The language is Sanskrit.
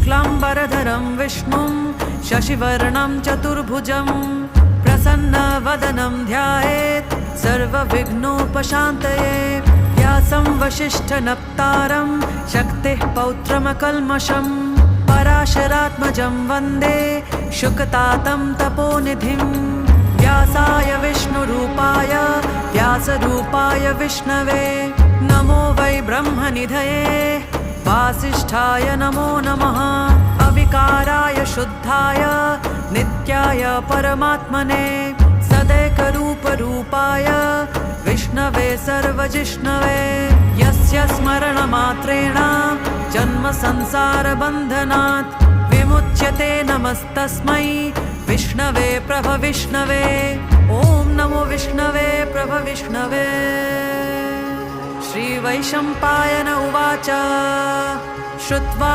शुक्लाम्बरधरं विष्णुं शशिवर्णं चतुर्भुजं प्रसन्नवदनं ध्यायेत् सर्वविघ्नोपशान्तये। व्यासं वसिष्ठनप्तारं शक्तिः पौत्रमकल्मषं पराशरात्मजं वन्दे शुकतातं तपोनिधिं। व्यासाय विष्णुरूपाय व्यासरूपाय विष्णवे नमो वै ब्रह्मनिधये वासिष्ठाय नमो नमः। अविकाराय शुद्धाय नित्याय परमात्मने सदैकरूपरूपाय विष्णवे सर्वजिष्णवे। यस्य स्मरणमात्रेण जन्मसंसारबन्धनात् विमुच्यते नमस्तस्मै विष्णवे प्रभविष्णवे। ॐ नमो विष्णवे प्रभविष्णवे। श्रीवैशम्पायन उवाच श्रुत्वा